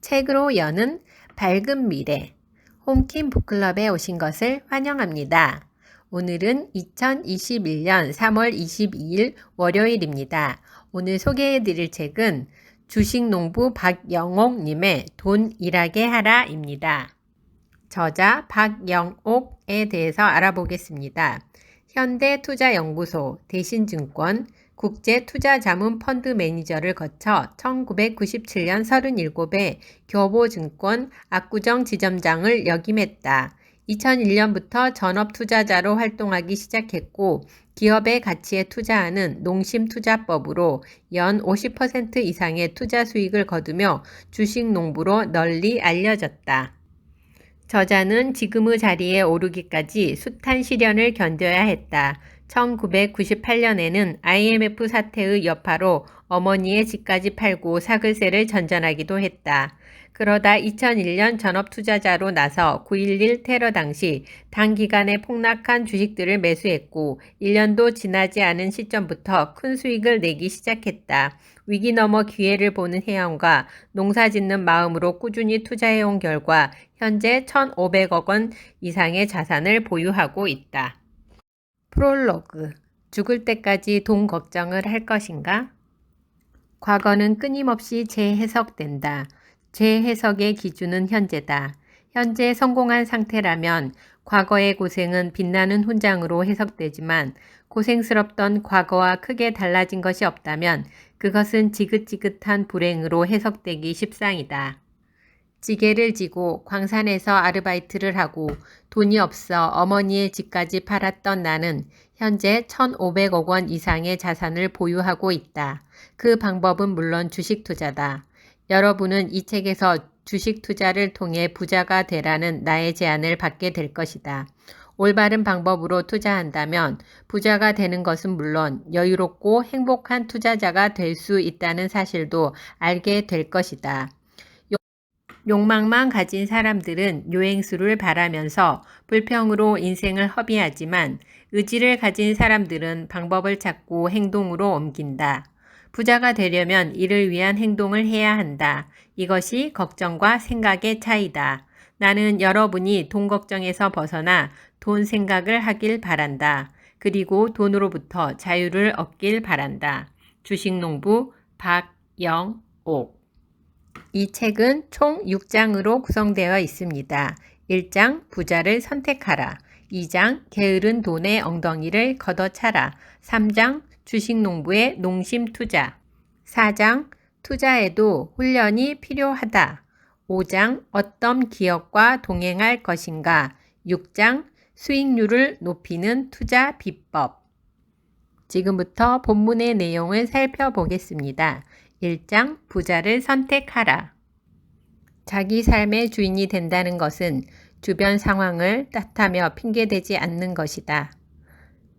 책으로 여는 밝은 미래, 홈킴 북클럽에 오신 것을 환영합니다. 오늘은 2021년 3월 22일 월요일입니다. 오늘 소개해드릴 책은 주식농부 박영옥님의 돈 일하게 하라입니다. 저자 박영옥에 대해서 알아보겠습니다. 현대투자연구소, 대신증권, 국제투자자문펀드 매니저를 거쳐 1997년 37에 교보증권 압구정 지점장을 역임했다. 2001년부터 전업투자자로 활동하기 시작했고 기업의 가치에 투자하는 농심투자법으로 연 50% 이상의 투자 수익을 거두며 주식농부로 널리 알려졌다. 저자는 지금의 자리에 오르기까지 숱한 시련을 견뎌야 했다. 1998년에는 IMF 사태의 여파로 어머니의 집까지 팔고 사글세를 전전하기도 했다. 그러다 2001년 전업투자자로 나서 9.11 테러 당시 단기간에 폭락한 주식들을 매수했고 1년도 지나지 않은 시점부터 큰 수익을 내기 시작했다. 위기 넘어 기회를 보는 해안과 농사짓는 마음으로 꾸준히 투자해온 결과 현재 1,500억 원 이상의 자산을 보유하고 있다. 프롤로그. 죽을 때까지 돈 걱정을 할 것인가? 과거는 끊임없이 재해석된다. 재해석의 기준은 현재다. 현재 성공한 상태라면 과거의 고생은 빛나는 훈장으로 해석되지만 고생스럽던 과거와 크게 달라진 것이 없다면 그것은 지긋지긋한 불행으로 해석되기 십상이다. 지게를 지고 광산에서 아르바이트를 하고 돈이 없어 어머니의 집까지 팔았던 나는 현재 1,500억 원 이상의 자산을 보유하고 있다. 그 방법은 물론 주식 투자다. 여러분은 이 책에서 주식 투자를 통해 부자가 되라는 나의 제안을 받게 될 것이다. 올바른 방법으로 투자한다면 부자가 되는 것은 물론 여유롭고 행복한 투자자가 될 수 있다는 사실도 알게 될 것이다. 욕망만 가진 사람들은 요행수를 바라면서 불평으로 인생을 허비하지만 의지를 가진 사람들은 방법을 찾고 행동으로 옮긴다. 부자가 되려면 이를 위한 행동을 해야 한다. 이것이 걱정과 생각의 차이다. 나는 여러분이 돈 걱정에서 벗어나 돈 생각을 하길 바란다. 그리고 돈으로부터 자유를 얻길 바란다. 주식농부 박영옥. 이 책은 총 6장으로 구성되어 있습니다. 1장 부자를 선택하라. 2장 게으른 돈의 엉덩이를 걷어차라. 3장 주식농부의 농심투자. 4장 투자에도 훈련이 필요하다. 5장 어떤 기업과 동행할 것인가. 6장 수익률을 높이는 투자 비법. 지금부터 본문의 내용을 살펴보겠습니다. 1장 부자를 선택하라. 자기 삶의 주인이 된다는 것은 주변 상황을 탓하며 핑계대지 않는 것이다.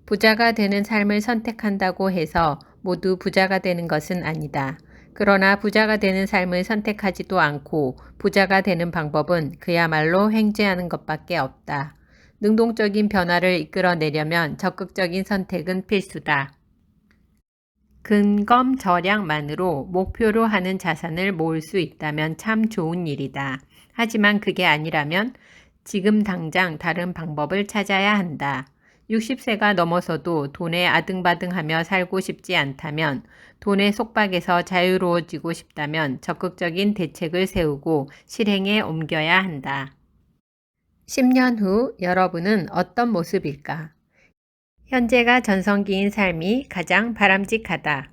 부자가 되는 삶을 선택한다고 해서 모두 부자가 되는 것은 아니다. 그러나 부자가 되는 삶을 선택하지도 않고 부자가 되는 방법은 그야말로 횡재하는 것밖에 없다. 능동적인 변화를 이끌어내려면 적극적인 선택은 필수다. 근검절약만으로 목표로 하는 자산을 모을 수 있다면 참 좋은 일이다. 하지만 그게 아니라면 지금 당장 다른 방법을 찾아야 한다. 60세가 넘어서도 돈에 아등바등하며 살고 싶지 않다면, 돈의 속박에서 자유로워지고 싶다면 적극적인 대책을 세우고 실행에 옮겨야 한다. 10년 후 여러분은 어떤 모습일까? 현재가 전성기인 삶이 가장 바람직하다.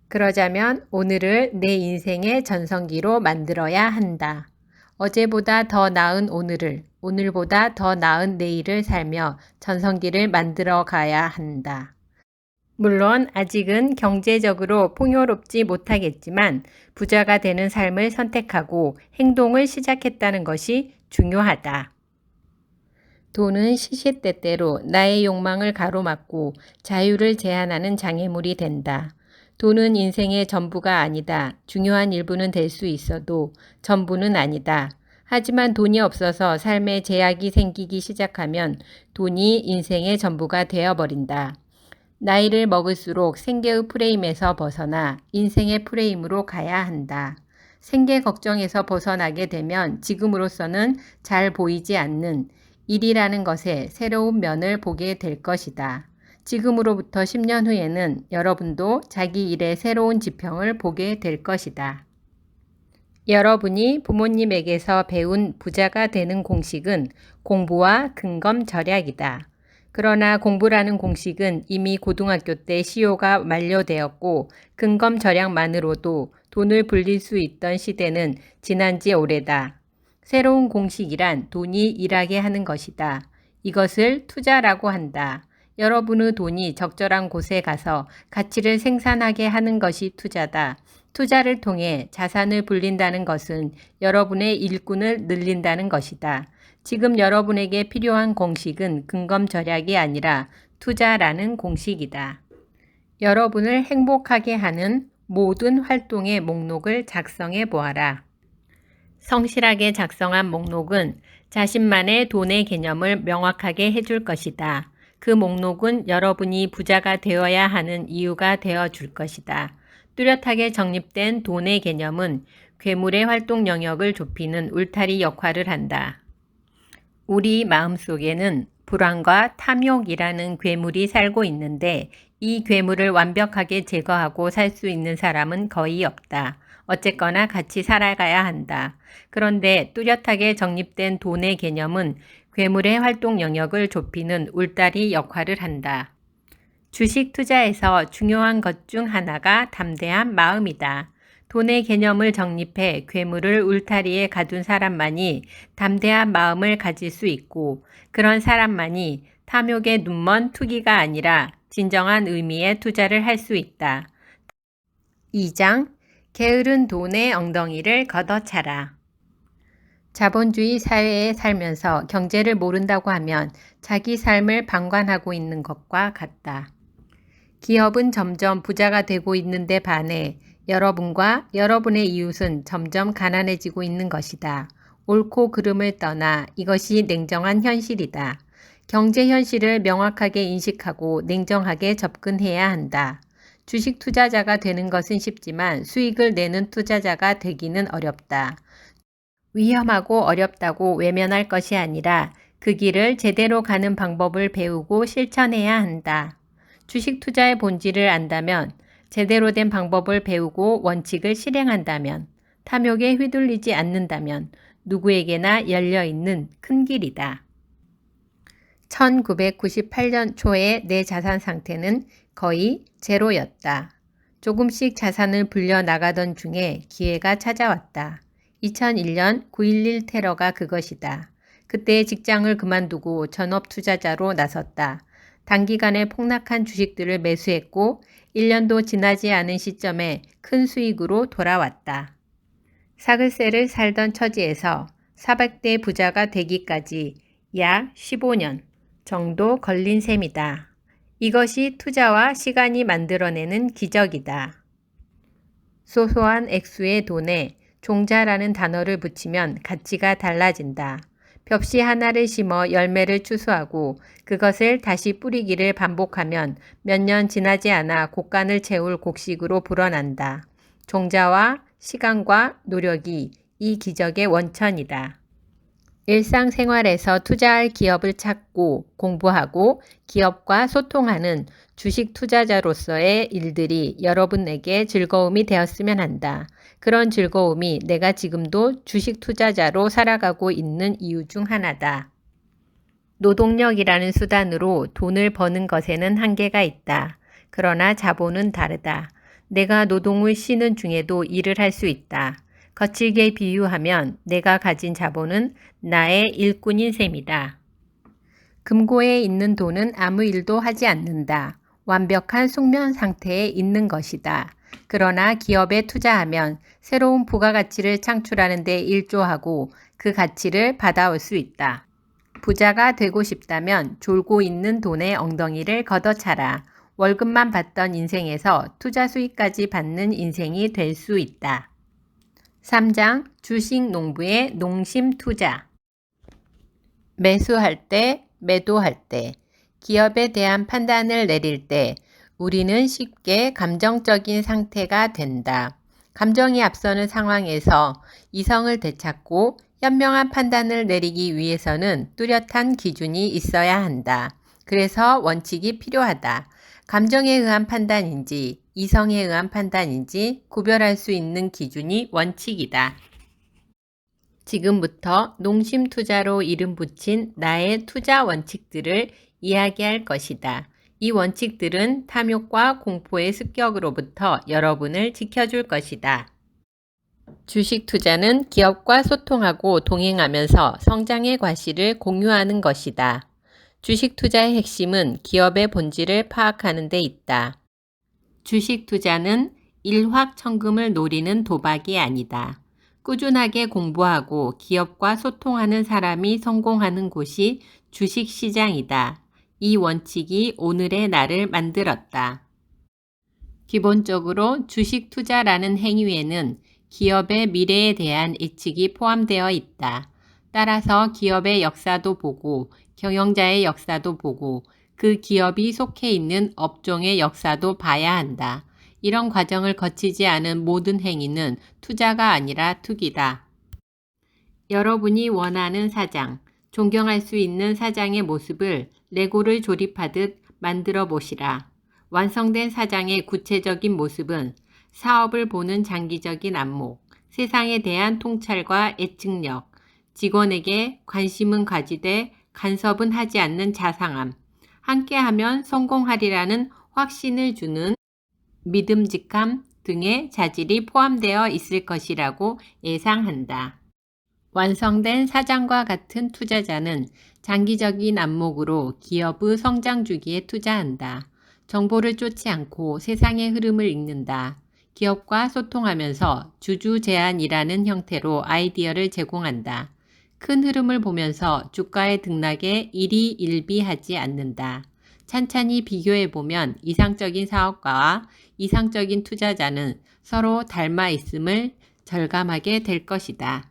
그러자면 오늘을 내 인생의 전성기로 만들어야 한다. 어제보다 더 나은 오늘을, 오늘보다 더 나은 내일을 살며 전성기를 만들어 가야 한다. 물론 아직은 경제적으로 풍요롭지 못하겠지만 부자가 되는 삶을 선택하고 행동을 시작했다는 것이 중요하다. 돈은 시시때때로 나의 욕망을 가로막고 자유를 제한하는 장애물이 된다. 돈은 인생의 전부가 아니다. 중요한 일부는 될 수 있어도 전부는 아니다. 하지만 돈이 없어서 삶에 제약이 생기기 시작하면 돈이 인생의 전부가 되어버린다. 나이를 먹을수록 생계의 프레임에서 벗어나 인생의 프레임으로 가야 한다. 생계 걱정에서 벗어나게 되면 지금으로서는 잘 보이지 않는 일이라는 것의 새로운 면을 보게 될 것이다. 지금으로부터 10년 후에는 여러분도 자기 일의 새로운 지평을 보게 될 것이다. 여러분이 부모님에게서 배운 부자가 되는 공식은 공부와 근검 절약이다. 그러나 공부라는 공식은 이미 고등학교 때 시효가 만료되었고 근검 절약만으로도 돈을 불릴 수 있던 시대는 지난 지 오래다. 새로운 공식이란 돈이 일하게 하는 것이다. 이것을 투자라고 한다. 여러분의 돈이 적절한 곳에 가서 가치를 생산하게 하는 것이 투자다. 투자를 통해 자산을 불린다는 것은 여러분의 일꾼을 늘린다는 것이다. 지금 여러분에게 필요한 공식은 근검 절약이 아니라 투자라는 공식이다. 여러분을 행복하게 하는 모든 활동의 목록을 작성해 보아라. 성실하게 작성한 목록은 자신만의 돈의 개념을 명확하게 해줄 것이다. 그 목록은 여러분이 부자가 되어야 하는 이유가 되어 줄 것이다. 뚜렷하게 정립된 돈의 개념은 괴물의 활동 영역을 좁히는 울타리 역할을 한다. 우리 마음속에는 불안과 탐욕이라는 괴물이 살고 있는데 이 괴물을 완벽하게 제거하고 살 수 있는 사람은 거의 없다. 어쨌거나 같이 살아가야 한다. 그런데 뚜렷하게 정립된 돈의 개념은 괴물의 활동 영역을 좁히는 울타리 역할을 한다. 주식 투자에서 중요한 것 중 하나가 담대한 마음이다. 돈의 개념을 정립해 괴물을 울타리에 가둔 사람만이 담대한 마음을 가질 수 있고 그런 사람만이 탐욕에 눈먼 투기가 아니라 진정한 의미의 투자를 할 수 있다. 2장 게으른 돈의 엉덩이를 걷어차라. 자본주의 사회에 살면서 경제를 모른다고 하면 자기 삶을 방관하고 있는 것과 같다. 기업은 점점 부자가 되고 있는데 반해 여러분과 여러분의 이웃은 점점 가난해지고 있는 것이다. 옳고 그름을 떠나 이것이 냉정한 현실이다. 경제 현실을 명확하게 인식하고 냉정하게 접근해야 한다. 주식 투자자가 되는 것은 쉽지만 수익을 내는 투자자가 되기는 어렵다. 위험하고 어렵다고 외면할 것이 아니라 그 길을 제대로 가는 방법을 배우고 실천해야 한다. 주식 투자의 본질을 안다면, 제대로 된 방법을 배우고 원칙을 실행한다면, 탐욕에 휘둘리지 않는다면 누구에게나 열려있는 큰 길이다. 1998년 초에 내 자산 상태는 거의 제로였다. 조금씩 자산을 불려 나가던 중에 기회가 찾아왔다. 2001년 9.11 테러가 그것이다. 그때 직장을 그만두고 전업 투자자로 나섰다. 단기간에 폭락한 주식들을 매수했고 1년도 지나지 않은 시점에 큰 수익으로 돌아왔다. 사글세를 살던 처지에서 400대 부자가 되기까지 약 15년 정도 걸린 셈이다. 이것이 투자와 시간이 만들어내는 기적이다. 소소한 액수의 돈에 종자라는 단어를 붙이면 가치가 달라진다. 벽시 하나를 심어 열매를 추수하고 그것을 다시 뿌리기를 반복하면 몇 년 지나지 않아 곡간을 채울 곡식으로 불어난다. 종자와 시간과 노력이 이 기적의 원천이다. 일상생활에서 투자할 기업을 찾고 공부하고 기업과 소통하는 주식 투자자로서의 일들이 여러분에게 즐거움이 되었으면 한다. 그런 즐거움이 내가 지금도 주식 투자자로 살아가고 있는 이유 중 하나다. 노동력이라는 수단으로 돈을 버는 것에는 한계가 있다. 그러나 자본은 다르다. 내가 노동을 쉬는 중에도 일을 할 수 있다. 거칠게 비유하면 내가 가진 자본은 나의 일꾼인 셈이다. 금고에 있는 돈은 아무 일도 하지 않는다. 완벽한 숙면 상태에 있는 것이다. 그러나 기업에 투자하면 새로운 부가가치를 창출하는 데 일조하고 그 가치를 받아올 수 있다. 부자가 되고 싶다면 졸고 있는 돈의 엉덩이를 걷어차라. 월급만 받던 인생에서 투자 수익까지 받는 인생이 될 수 있다. 3장 주식 농부의 농심 투자. 매수할 때, 매도할 때, 기업에 대한 판단을 내릴 때 우리는 쉽게 감정적인 상태가 된다. 감정이 앞서는 상황에서 이성을 되찾고 현명한 판단을 내리기 위해서는 뚜렷한 기준이 있어야 한다. 그래서 원칙이 필요하다. 감정에 의한 판단인지 이성에 의한 판단인지 구별할 수 있는 기준이 원칙이다. 지금부터 농심 투자로 이름 붙인 나의 투자 원칙들을 이야기할 것이다. 이 원칙들은 탐욕과 공포의 습격으로부터 여러분을 지켜줄 것이다. 주식 투자는 기업과 소통하고 동행하면서 성장의 과실을 공유하는 것이다. 주식 투자의 핵심은 기업의 본질을 파악하는 데 있다. 주식 투자는 일확천금을 노리는 도박이 아니다. 꾸준하게 공부하고 기업과 소통하는 사람이 성공하는 곳이 주식 시장이다. 이 원칙이 오늘의 나를 만들었다. 기본적으로 주식 투자라는 행위에는 기업의 미래에 대한 예측이 포함되어 있다. 따라서 기업의 역사도 보고 경영자의 역사도 보고 그 기업이 속해 있는 업종의 역사도 봐야 한다. 이런 과정을 거치지 않은 모든 행위는 투자가 아니라 투기다. 여러분이 원하는 사장, 존경할 수 있는 사장의 모습을 레고를 조립하듯 만들어 보시라. 완성된 사장의 구체적인 모습은 사업을 보는 장기적인 안목, 세상에 대한 통찰과 예측력, 직원에게 관심은 가지되 간섭은 하지 않는 자상함, 함께하면 성공하리라는 확신을 주는 믿음직함 등의 자질이 포함되어 있을 것이라고 예상한다. 완성된 사장과 같은 투자자는 장기적인 안목으로 기업의 성장 주기에 투자한다. 정보를 쫓지 않고 세상의 흐름을 읽는다. 기업과 소통하면서 주주 제안이라는 형태로 아이디어를 제공한다. 큰 흐름을 보면서 주가의 등락에 일희일비하지 않는다. 찬찬히 비교해보면 이상적인 사업가와 이상적인 투자자는 서로 닮아 있음을 절감하게 될 것이다.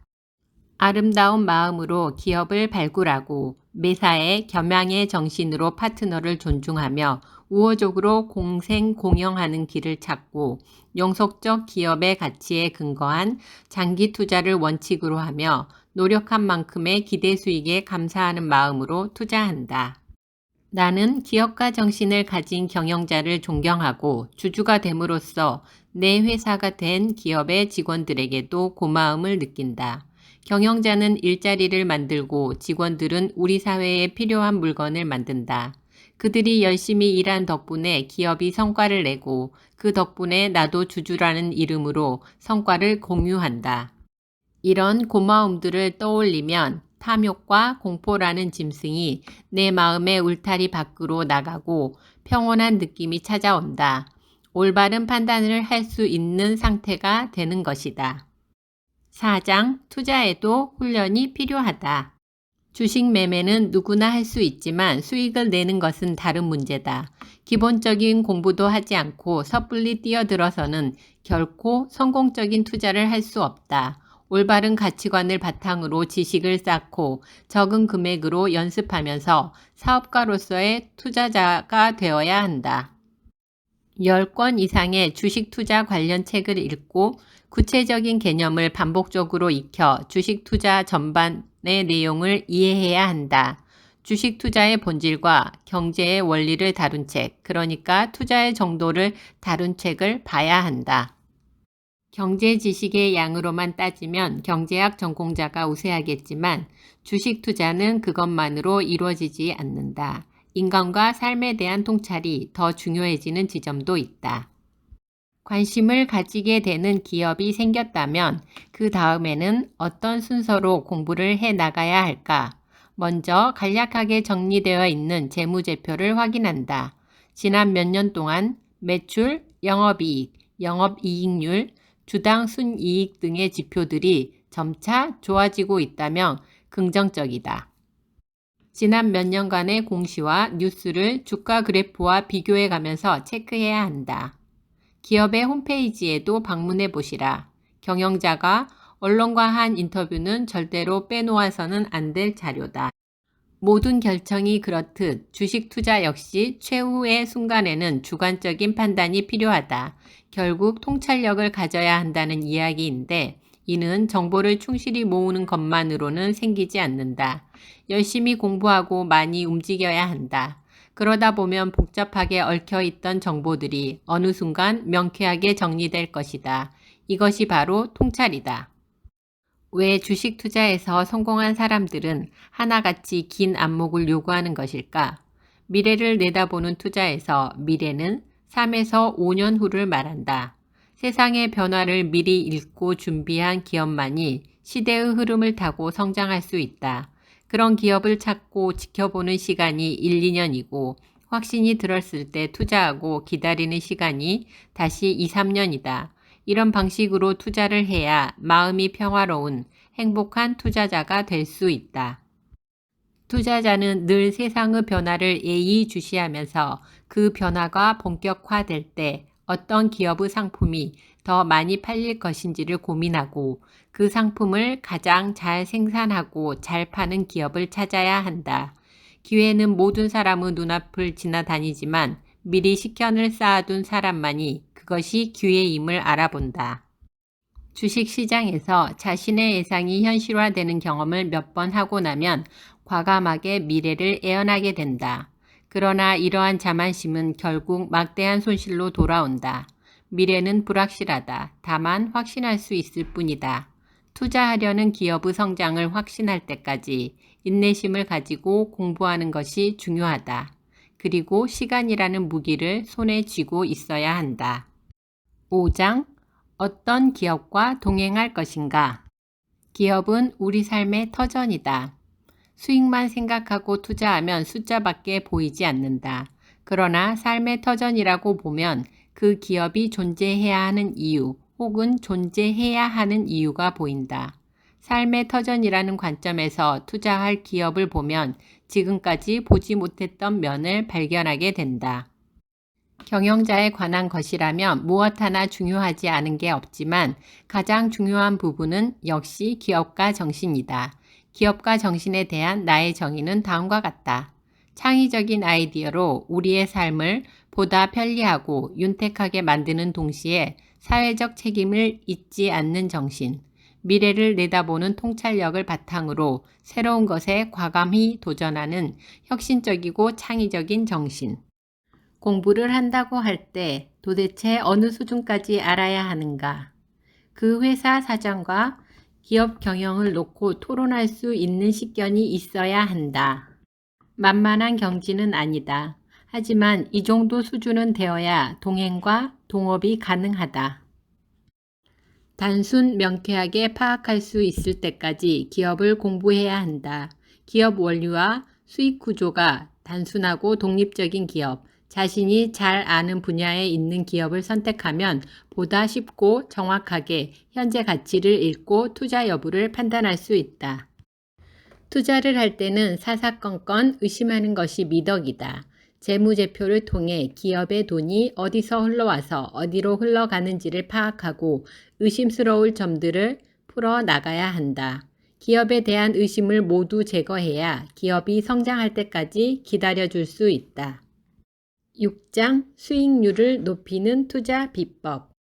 아름다운 마음으로 기업을 발굴하고 매사에 겸양의 정신으로 파트너를 존중하며 우호적으로 공생공영하는 길을 찾고 영속적 기업의 가치에 근거한 장기 투자를 원칙으로 하며 노력한 만큼의 기대 수익에 감사하는 마음으로 투자한다. 나는 기업가 정신을 가진 경영자를 존경하고 주주가 됨으로써 내 회사가 된 기업의 직원들에게도 고마움을 느낀다. 경영자는 일자리를 만들고 직원들은 우리 사회에 필요한 물건을 만든다. 그들이 열심히 일한 덕분에 기업이 성과를 내고 그 덕분에 나도 주주라는 이름으로 성과를 공유한다. 이런 고마움들을 떠올리면 탐욕과 공포라는 짐승이 내 마음의 울타리 밖으로 나가고 평온한 느낌이 찾아온다. 올바른 판단을 할 수 있는 상태가 되는 것이다. 4장 투자에도 훈련이 필요하다. 주식 매매는 누구나 할 수 있지만 수익을 내는 것은 다른 문제다. 기본적인 공부도 하지 않고 섣불리 뛰어들어서는 결코 성공적인 투자를 할 수 없다. 올바른 가치관을 바탕으로 지식을 쌓고 적은 금액으로 연습하면서 사업가로서의 투자자가 되어야 한다. 10권 이상의 주식 투자 관련 책을 읽고 구체적인 개념을 반복적으로 익혀 주식 투자 전반의 내용을 이해해야 한다. 주식 투자의 본질과 경제의 원리를 다룬 책, 그러니까 투자의 정도를 다룬 책을 봐야 한다. 경제 지식의 양으로만 따지면 경제학 전공자가 우세하겠지만 주식 투자는 그것만으로 이루어지지 않는다. 인간과 삶에 대한 통찰이 더 중요해지는 지점도 있다. 관심을 가지게 되는 기업이 생겼다면 그 다음에는 어떤 순서로 공부를 해 나가야 할까? 먼저 간략하게 정리되어 있는 재무제표를 확인한다. 지난 몇 년 동안 매출, 영업이익, 영업이익률, 주당 순이익 등의 지표들이 점차 좋아지고 있다면 긍정적이다. 지난 몇 년간의 공시와 뉴스를 주가 그래프와 비교해 가면서 체크해야 한다. 기업의 홈페이지에도 방문해 보시라. 경영자가 언론과 한 인터뷰는 절대로 빼놓아서는 안 될 자료다. 모든 결정이 그렇듯 주식 투자 역시 최후의 순간에는 주관적인 판단이 필요하다. 결국 통찰력을 가져야 한다는 이야기인데 이는 정보를 충실히 모으는 것만으로는 생기지 않는다. 열심히 공부하고 많이 움직여야 한다. 그러다 보면 복잡하게 얽혀있던 정보들이 어느 순간 명쾌하게 정리될 것이다. 이것이 바로 통찰이다. 왜 주식 투자에서 성공한 사람들은 하나같이 긴 안목을 요구하는 것일까? 미래를 내다보는 투자에서 미래는 3에서 5년 후를 말한다. 세상의 변화를 미리 읽고 준비한 기업만이 시대의 흐름을 타고 성장할 수 있다. 그런 기업을 찾고 지켜보는 시간이 1, 2년이고 확신이 들었을 때 투자하고 기다리는 시간이 다시 2, 3년이다. 이런 방식으로 투자를 해야 마음이 평화로운 행복한 투자자가 될 수 있다. 투자자는 늘 세상의 변화를 예의주시하면서 그 변화가 본격화될 때 어떤 기업의 상품이 더 많이 팔릴 것인지를 고민하고 그 상품을 가장 잘 생산하고 잘 파는 기업을 찾아야 한다. 기회는 모든 사람의 눈앞을 지나다니지만 미리 식견을 쌓아둔 사람만이 그것이 기회임을 알아본다. 주식시장에서 자신의 예상이 현실화되는 경험을 몇 번 하고 나면 과감하게 미래를 예언하게 된다. 그러나 이러한 자만심은 결국 막대한 손실로 돌아온다. 미래는 불확실하다. 다만 확신할 수 있을 뿐이다. 투자하려는 기업의 성장을 확신할 때까지 인내심을 가지고 공부하는 것이 중요하다. 그리고 시간이라는 무기를 손에 쥐고 있어야 한다. 5장 어떤 기업과 동행할 것인가? 기업은 우리 삶의 터전이다. 수익만 생각하고 투자하면 숫자밖에 보이지 않는다. 그러나 삶의 터전이라고 보면 그 기업이 존재해야 하는 이유 혹은 존재해야 하는 이유가 보인다. 삶의 터전이라는 관점에서 투자할 기업을 보면 지금까지 보지 못했던 면을 발견하게 된다. 경영자에 관한 것이라면 무엇 하나 중요하지 않은 게 없지만 가장 중요한 부분은 역시 기업가 정신이다. 기업가 정신에 대한 나의 정의는 다음과 같다. 창의적인 아이디어로 우리의 삶을 보다 편리하고 윤택하게 만드는 동시에 사회적 책임을 잊지 않는 정신, 미래를 내다보는 통찰력을 바탕으로 새로운 것에 과감히 도전하는 혁신적이고 창의적인 정신. 공부를 한다고 할 때 도대체 어느 수준까지 알아야 하는가? 그 회사 사정과 기업 경영을 놓고 토론할 수 있는 식견이 있어야 한다. 만만한 경지는 아니다. 하지만 이 정도 수준은 되어야 동행과 동업이 가능하다. 단순 명쾌하게 파악할 수 있을 때까지 기업을 공부해야 한다. 기업 원리와 수익 구조가 단순하고 독립적인 기업, 자신이 잘 아는 분야에 있는 기업을 선택하면 보다 쉽고 정확하게 현재 가치를 읽고 투자 여부를 판단할 수 있다. 투자를 할 때는 사사건건 의심하는 것이 미덕이다. 재무제표를 통해 기업의 돈이 어디서 흘러와서 어디로 흘러가는지를 파악하고 의심스러울 점들을 풀어 나가야 한다. 기업에 대한 의심을 모두 제거해야 기업이 성장할 때까지 기다려줄 수 있다. 6장 수익률을 높이는 투자 비법.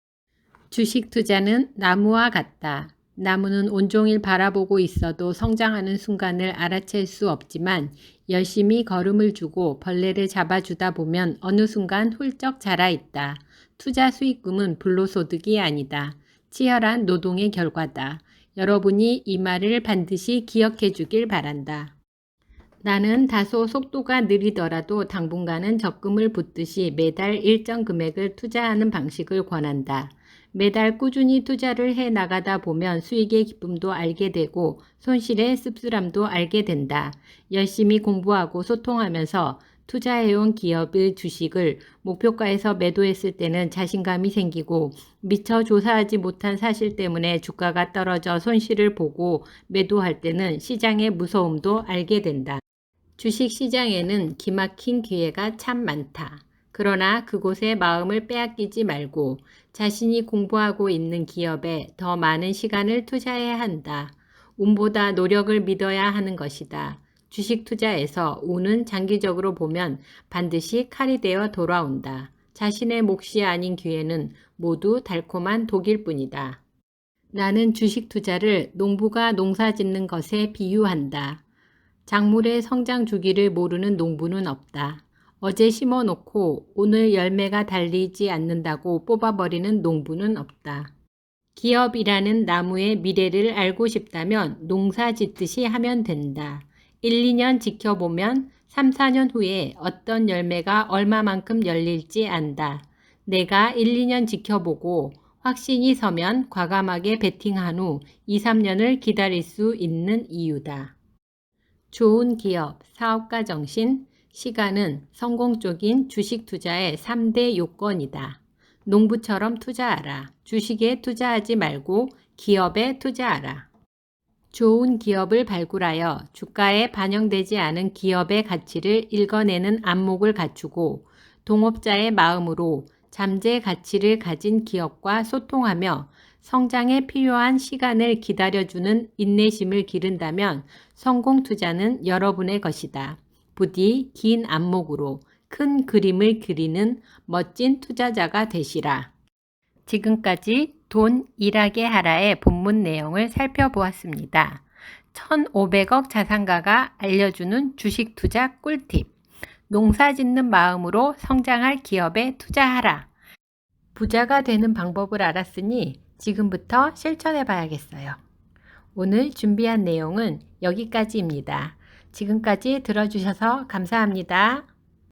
주식 투자는 나무와 같다. 나무는 온종일 바라보고 있어도 성장하는 순간을 알아챌 수 없지만 열심히 걸음을 주고 벌레를 잡아주다 보면 어느 순간 훌쩍 자라있다. 투자 수익금은 불로소득이 아니다. 치열한 노동의 결과다. 여러분이 이 말을 반드시 기억해 주길 바란다. 나는 다소 속도가 느리더라도 당분간은 적금을 붓듯이 매달 일정 금액을 투자하는 방식을 권한다. 매달 꾸준히 투자를 해 나가다 보면 수익의 기쁨도 알게 되고 손실의 씁쓸함도 알게 된다. 열심히 공부하고 소통하면서 투자해온 기업의 주식을 목표가에서 매도했을 때는 자신감이 생기고 미처 조사하지 못한 사실 때문에 주가가 떨어져 손실을 보고 매도할 때는 시장의 무서움도 알게 된다. 주식시장에는 기막힌 기회가 참 많다. 그러나 그곳에 마음을 빼앗기지 말고 자신이 공부하고 있는 기업에 더 많은 시간을 투자해야 한다. 운보다 노력을 믿어야 하는 것이다. 주식 투자에서 운은 장기적으로 보면 반드시 칼이 되어 돌아온다. 자신의 몫이 아닌 기회는 모두 달콤한 독일 뿐이다. 나는 주식 투자를 농부가 농사 짓는 것에 비유한다. 작물의 성장 주기를 모르는 농부는 없다. 어제 심어놓고 오늘 열매가 달리지 않는다고 뽑아버리는 농부는 없다. 기업이라는 나무의 미래를 알고 싶다면 농사 짓듯이 하면 된다. 1, 2년 지켜보면 3, 4년 후에 어떤 열매가 얼마만큼 열릴지 안다. 내가 1, 2년 지켜보고 확신이 서면 과감하게 베팅한 후 2, 3년을 기다릴 수 있는 이유다. 좋은 기업, 사업가 정신, 시간은 성공적인 주식 투자의 3대 요건이다. 농부처럼 투자하라. 주식에 투자하지 말고 기업에 투자하라. 좋은 기업을 발굴하여 주가에 반영되지 않은 기업의 가치를 읽어내는 안목을 갖추고 동업자의 마음으로 잠재 가치를 가진 기업과 소통하며 성장에 필요한 시간을 기다려주는 인내심을 기른다면 성공 투자는 여러분의 것이다. 부디 긴 안목으로 큰 그림을 그리는 멋진 투자자가 되시라. 지금까지 돈 일하게 하라의 본문 내용을 살펴보았습니다. 1,500억 자산가가 알려주는 주식 투자 꿀팁. 농사 짓는 마음으로 성장할 기업에 투자하라. 부자가 되는 방법을 알았으니 지금부터 실천해 봐야겠어요. 오늘 준비한 내용은 여기까지입니다. 지금까지 들어주셔서 감사합니다.